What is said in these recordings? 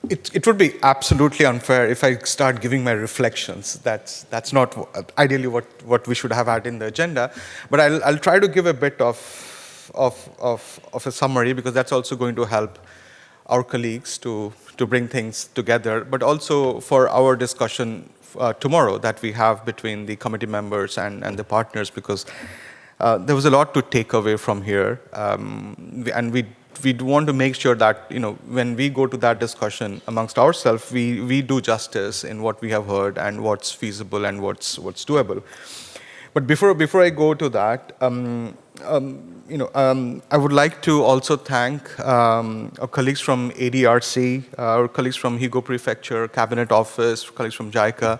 It would be absolutely unfair if I start giving my reflections. That's not ideally what we should have had in the agenda. But I'll try to give a bit of a summary, because that's also going to help our colleagues to bring things together, but also for our discussion tomorrow that we have between the committee members and the partners, because there was a lot to take away from here, and we want to make sure that, when we go to that discussion amongst ourselves, we do justice in what we have heard and what's feasible and what's doable. But before I go to that, I would like to also thank our colleagues from ADRC, our colleagues from Higo Prefecture, Cabinet Office, colleagues from JICA,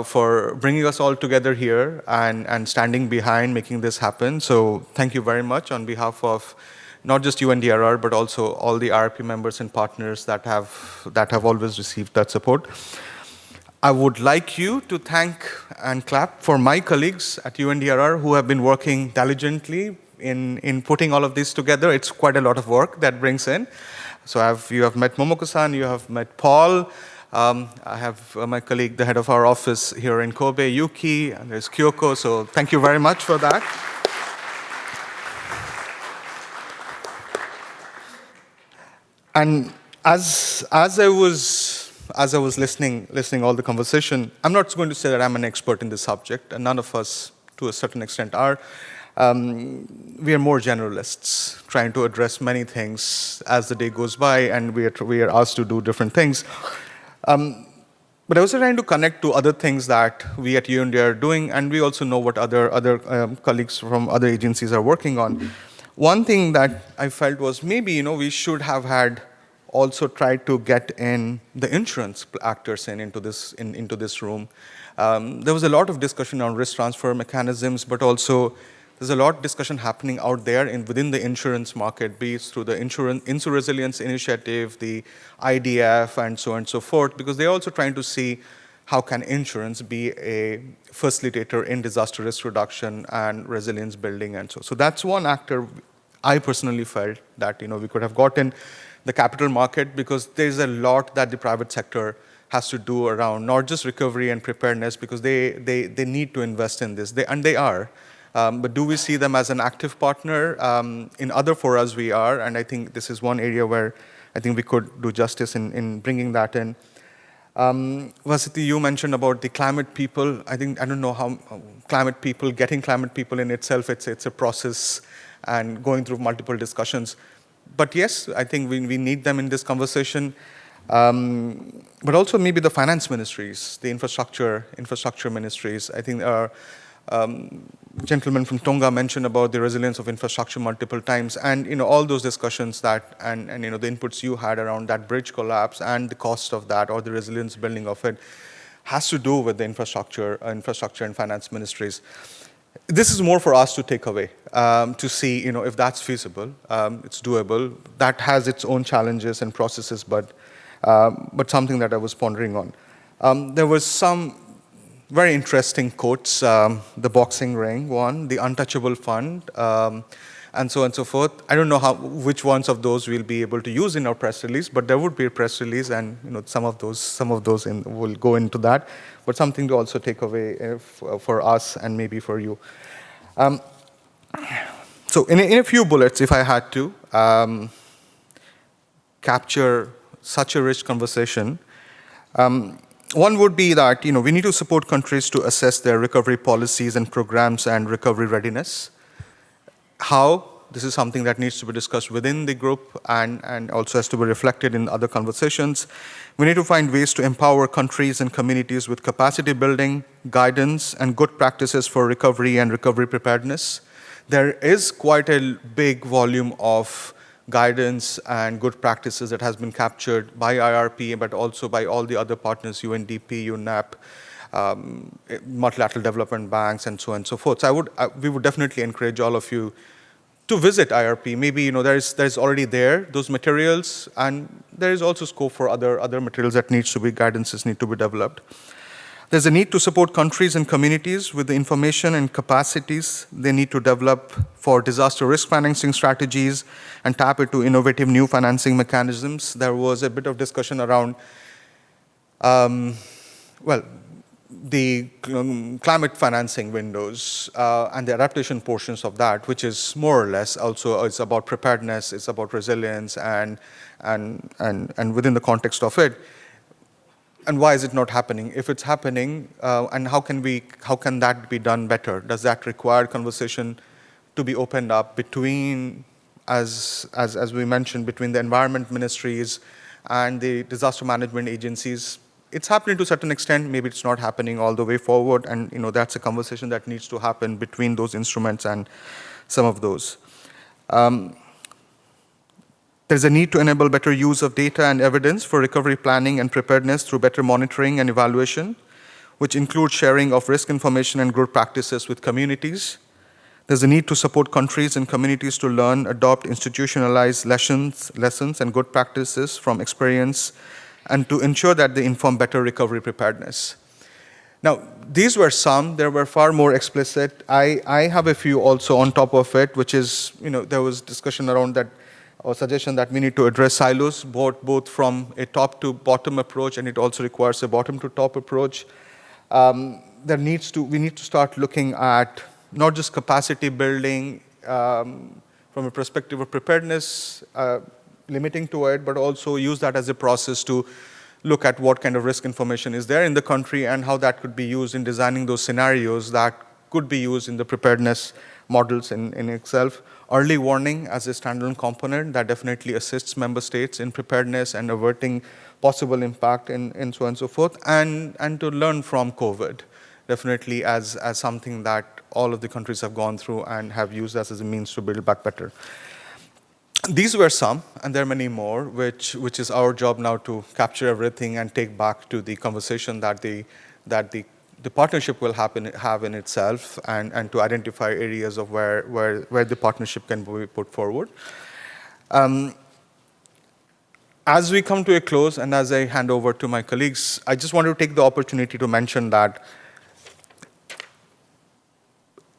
for bringing us all together here and standing behind making this happen. So thank you very much on behalf of not just UNDRR, but also all the IRP members and partners that have always received that support. I would like you to thank and clap for my colleagues at UNDRR who have been working diligently in putting all of this together. It's quite a lot of work that brings in. So you have met Momoko-san, you have met Paul. I have my colleague, the head of our office here in Kobe, Yuki, and there's Kyoko. So thank you very much for that. And as I was listening all the conversation, I'm not going to say that I'm an expert in this subject, and none of us, to a certain extent, are. We are more generalists, trying to address many things as the day goes by, and we are asked to do different things. But I was trying to connect to other things that we at UNDRR are doing, and we also know what other colleagues from other agencies are working on. One thing that I felt was maybe we should have had also tried to get in the insurance actors into this room. There was a lot of discussion on risk transfer mechanisms, but also there's a lot of discussion happening out there within the insurance market, be it through the Insur Resilience Initiative, the IDF, and so on and so forth, because they're also trying to see how can insurance be a facilitator in disaster risk reduction and resilience building, and so that's one actor I personally felt that we could have gotten. The capital market, because there's a lot that the private sector has to do around not just recovery and preparedness, because they need to invest in this, and they are. But do we see them as an active partner? In other forums we are, and I think this is one area where I think we could do justice in bringing that in. Vasiti, you mentioned about the climate people. I don't know how getting climate people in itself, it's a process and going through multiple discussions. But yes, I think we need them in this conversation. But also maybe the finance ministries, the infrastructure ministries. I think our gentleman from Tonga mentioned about the resilience of infrastructure multiple times, and all those discussions and the inputs you had around that bridge collapse and the cost of that, or the resilience building of it, has to do with the infrastructure and finance ministries. This is more for us to take away, to see if that's feasible, it's doable. That has its own challenges and processes, but something that I was pondering on. There was some very interesting quotes, the boxing ring one, the untouchable fund, and so on and so forth. I don't know which ones of those we'll be able to use in our press release, but there would be a press release, and some of those will go into that. But something to also take away for us and maybe for you. So in a few bullets, if I had to capture such a rich conversation, one would be that we need to support countries to assess their recovery policies and programs and recovery readiness. How? This is something that needs to be discussed within the group and also has to be reflected in other conversations. We need to find ways to empower countries and communities with capacity building, guidance, and good practices for recovery and recovery preparedness. There is quite a big volume of guidance and good practices that has been captured by IRP, but also by all the other partners, UNDP, UNEP, multilateral development banks, and so on and so forth. So we would definitely encourage all of you to visit IRP. Maybe there's already those materials, and there is also scope for other materials that guidances need to be developed. There's a need to support countries and communities with the information and capacities they need to develop for disaster risk financing strategies and tap into innovative new financing mechanisms. There was a bit of discussion around, the climate financing windows and the adaptation portions of that, which is more or less also it's about preparedness, it's about resilience, and within the context of it. And why is it not happening? If it's happening, and how can that be done better? Does that require conversation to be opened up between, as we mentioned, between the environment ministries and the disaster management agencies? It's happening to a certain extent. Maybe it's not happening all the way forward, and that's a conversation that needs to happen between those instruments and some of those. There's a need to enable better use of data and evidence for recovery planning and preparedness through better monitoring and evaluation, which includes sharing of risk information and good practices with communities. There's a need to support countries and communities to learn, adopt, institutionalize lessons and good practices from experience, and to ensure that they inform better recovery preparedness. Now, these were some. There were far more explicit. I have a few also on top of it, which is, there was discussion around that, or suggestion that we need to address silos, both from a top-to-bottom approach, and it also requires a bottom-to-top approach. We need to start looking at not just capacity building from a perspective of preparedness, limiting to it, but also use that as a process to look at what kind of risk information is there in the country and how that could be used in designing those scenarios that could be used in the preparedness models in itself. Early warning as a standalone component that definitely assists member states in preparedness and averting possible impact and so on and so forth, and to learn from COVID, definitely as something that all of the countries have gone through and have used as a means to build back better. These were some, and there are many more, which is our job now to capture everything and take back to the conversation that the partnership will have in itself, and to identify areas of where the partnership can be put forward. As we come to a close, and as I hand over to my colleagues, I just want to take the opportunity to mention that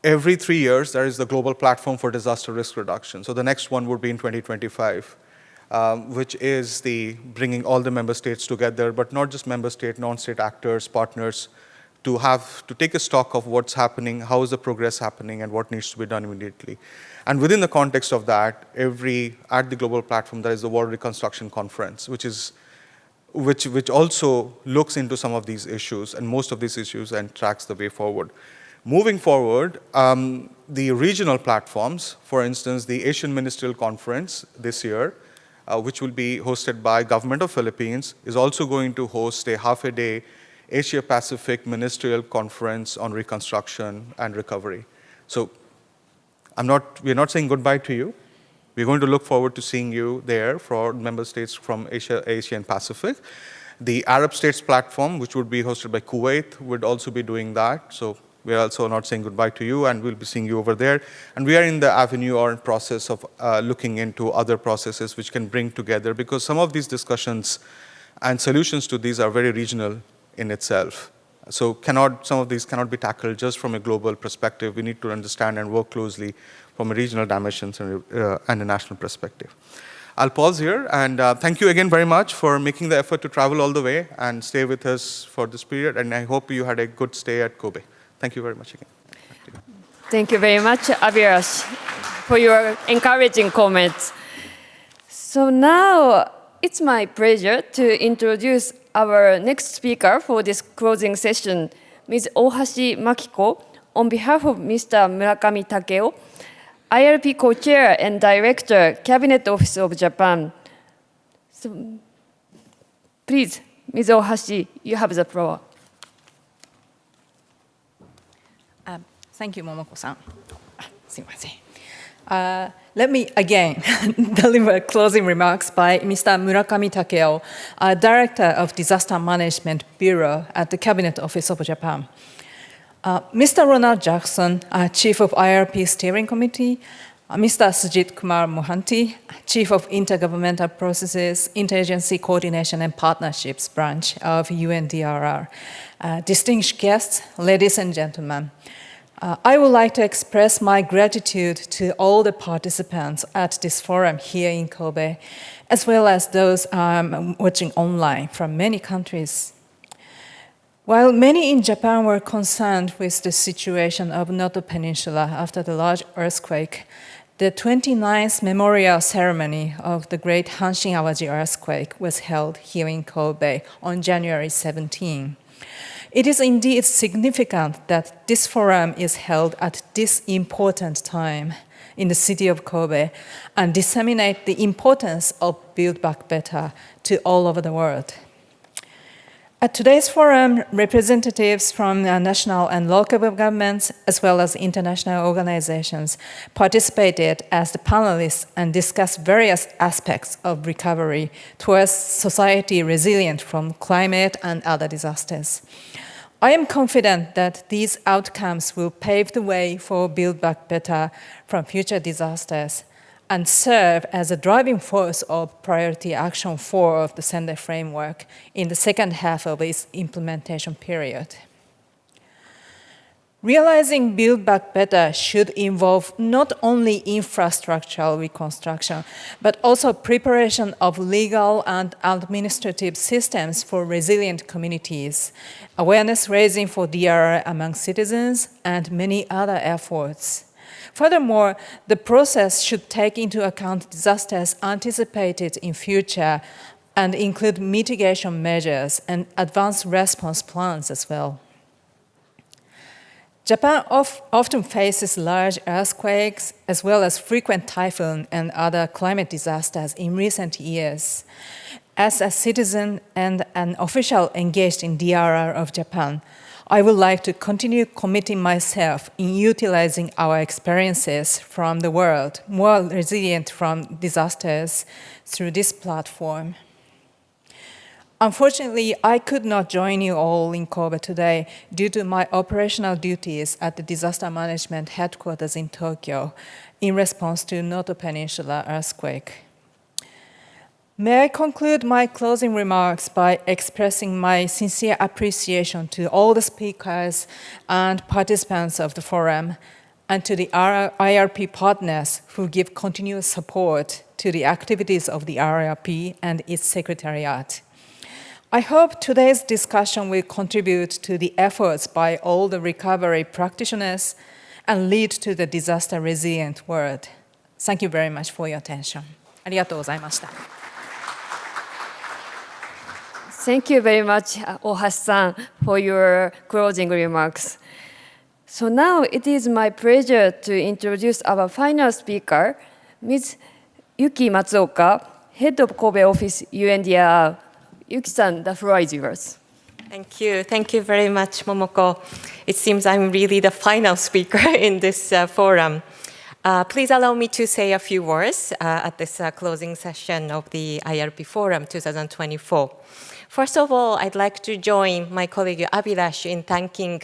every 3 years, there is the Global Platform for Disaster Risk Reduction. So the next one would be in 2025, which is the bringing all the member states together, but not just member state, non-state actors, partners, to take a stock of what's happening, how is the progress happening, and what needs to be done immediately. And within the context of that, at the Global Platform, there is the World Reconstruction Conference, which also looks into some of these issues, and most of these issues, and tracks the way forward. Moving forward, the regional platforms, for instance, the Asian Ministerial Conference this year, which will be hosted by Government of Philippines, is also going to host a half-a-day Asia-Pacific Ministerial Conference on Reconstruction and Recovery. So we're not saying goodbye to you. We're going to look forward to seeing you there for member states from Asia and Pacific. The Arab States platform, which would be hosted by Kuwait, would also be doing that. So we're also not saying goodbye to you, and we'll be seeing you over there. And we are in the avenue or process of looking into other processes which can bring together, because some of these discussions and solutions to these are very regional in itself. So some of these cannot be tackled just from a global perspective. We need to understand and work closely from a regional dimensions and a national perspective. I'll pause here, and thank you again very much for making the effort to travel all the way and stay with us for this period. And I hope you had a good stay at Kobe. Thank you very much again. Thank you very much, Abhilash, for your encouraging comments. So now it's my pleasure to introduce our next speaker for this closing session, Ms. OHASHI Makiko, on behalf of Mr. Murakami Takeo, IRP Co-Chair and Director, Cabinet Office of Japan. So, please, Ms. OHASHI, you have the floor. Thank you, Momoko-san. Let me again deliver closing remarks by Mr. Murakami Takeo, Director of Disaster Management Bureau at the Cabinet Office of Japan. Mr. Ronald Jackson, Chief of IRP Steering Committee, Mr. Sujit Kumar Mohanty, Chief of Intergovernmental Processes, Interagency Coordination and Partnerships Branch of UNDRR. Distinguished guests, ladies and gentlemen, I would like to express my gratitude to all the participants at this forum here in Kobe, as well as those watching online from many countries. While many in Japan were concerned with the situation of Noto Peninsula after the large earthquake, the 29th memorial ceremony of the Great Hanshin Awaji earthquake was held here in Kobe on January 17. It is indeed significant that this forum is held at this important time in the city of Kobe and disseminate the importance of Build Back Better to all over the world. At today's forum, representatives from national and local governments, as well as international organizations, participated as the panelists and discussed various aspects of recovery towards society resilient from climate and other disasters. I am confident that these outcomes will pave the way for Build Back Better from future disasters and serve as a driving force of Priority Action 4 of the Sendai Framework in the second half of its implementation period. Realizing Build Back Better should involve not only infrastructural reconstruction, but also preparation of legal and administrative systems for resilient communities, awareness raising for DRR among citizens, and many other efforts. Furthermore, the process should take into account disasters anticipated in future and include mitigation measures and advanced response plans as well. Japan often faces large earthquakes as well as frequent typhoon and other climate disasters in recent years. As a citizen and an official engaged in DRR of Japan, I would like to continue committing myself in utilizing our experiences from the world, more resilient from disasters, through this platform. Unfortunately, I could not join you all in Kobe today due to my operational duties at the Disaster Management Headquarters in Tokyo in response to Noto Peninsula earthquake. May I conclude my closing remarks by expressing my sincere appreciation to all the speakers and participants of the forum and to the IRP partners who give continuous support to the activities of the IRP and its secretariat. I hope today's discussion will contribute to the efforts by all the recovery practitioners and lead to the disaster-resilient world. Thank you very much for your attention. ありがとうございました。Thank you very much, Ohashi-san, for your closing remarks. So now it is my pleasure to introduce our final speaker, Ms. Yuki Matsuoka, Head of Kobe Office, UNDRR. Yuki-san, the floor is yours. Thank you. Thank you very much, Momoko. It seems I'm really the final speaker in this forum. Please allow me to say a few words at this closing session of the IRP Forum 2024. First of all, I'd like to join my colleague Abhilash in thanking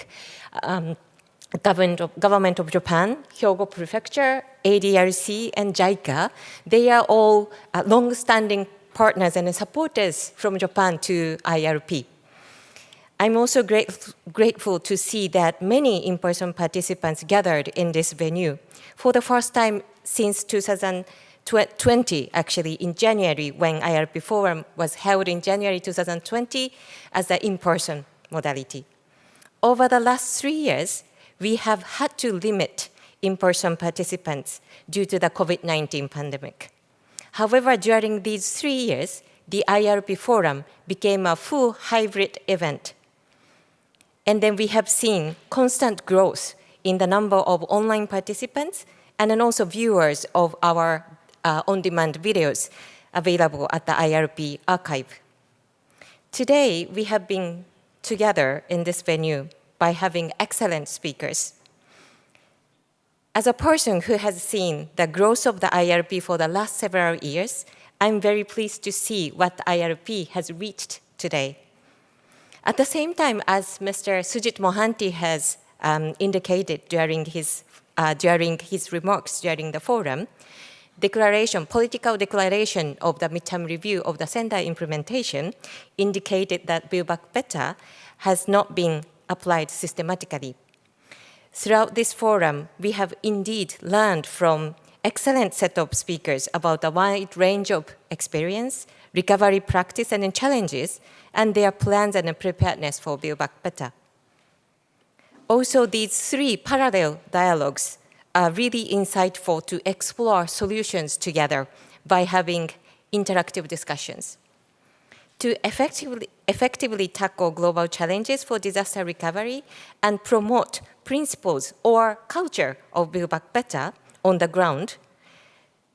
Government of Japan, Hyogo Prefecture, ADRC, and JICA. They are all long-standing partners and supporters from Japan to IRP. I'm also grateful to see that many in-person participants gathered in this venue for the first time since 2020, actually in January, when IRP Forum was held in January 2020 as the in-person modality. Over the last 3 years, we have had to limit in-person participants due to the COVID-19 pandemic. However, during these 3 years, the IRP Forum became a full hybrid event. And then we have seen constant growth in the number of online participants and then also viewers of our on-demand videos available at the IRP archive. Today, we have been together in this venue by having excellent speakers. As a person who has seen the growth of the IRP for the last several years, I'm very pleased to see what IRP has reached today. At the same time, as Mr. Sujit Mohanty has indicated during his during his remarks during the forum, political declaration of the midterm review of the Sendai implementation indicated that Build Back Better has not been applied systematically. Throughout this forum, we have indeed learned from excellent set of speakers about a wide range of experience, recovery practice and challenges, and their plans and preparedness for Build Back Better. Also, these three parallel dialogues are really insightful to explore solutions together by having interactive discussions. To effectively tackle global challenges for disaster recovery and promote principles or culture of Build Back Better on the ground,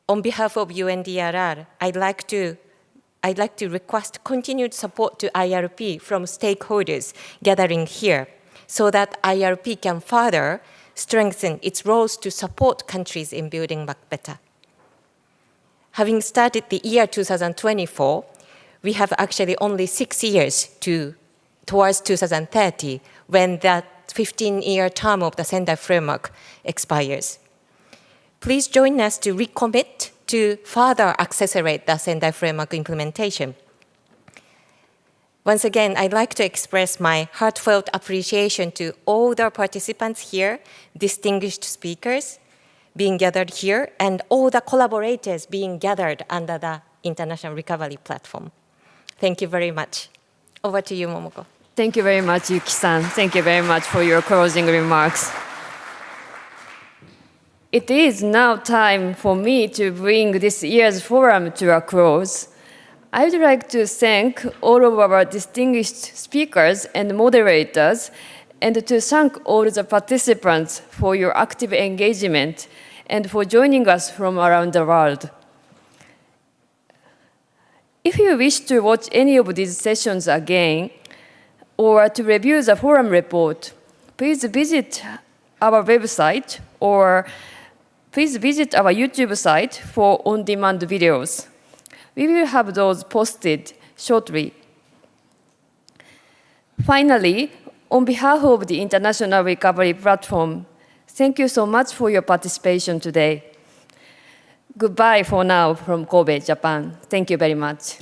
on behalf of UNDRR, I'd like to request continued support to IRP from stakeholders gathering here so that IRP can further strengthen its roles to support countries in building back better. Having started the year 2024, we have actually only 6 years towards 2030 when that 15-year term of the Sendai framework expires. Please join us to recommit to further accelerate the Sendai framework implementation. Once again, I'd like to express my heartfelt appreciation to all the participants here, distinguished speakers being gathered here, and all the collaborators being gathered under the International Recovery Platform. Thank you very much. Over to you, Momoko. Thank you very much, Yuki-san. Thank you very much for your closing remarks. It is now time for me to bring this year's forum to a close. I would like to thank all of our distinguished speakers and moderators, and to thank all the participants for your active engagement and for joining us from around the world. If you wish to watch any of these sessions again, or to review the forum report, please visit our website or please visit our YouTube site for on-demand videos. We will have those posted shortly. Finally, on behalf of the International Recovery Platform, thank you so much for your participation today. Goodbye for now from Kobe, Japan. Thank you very much.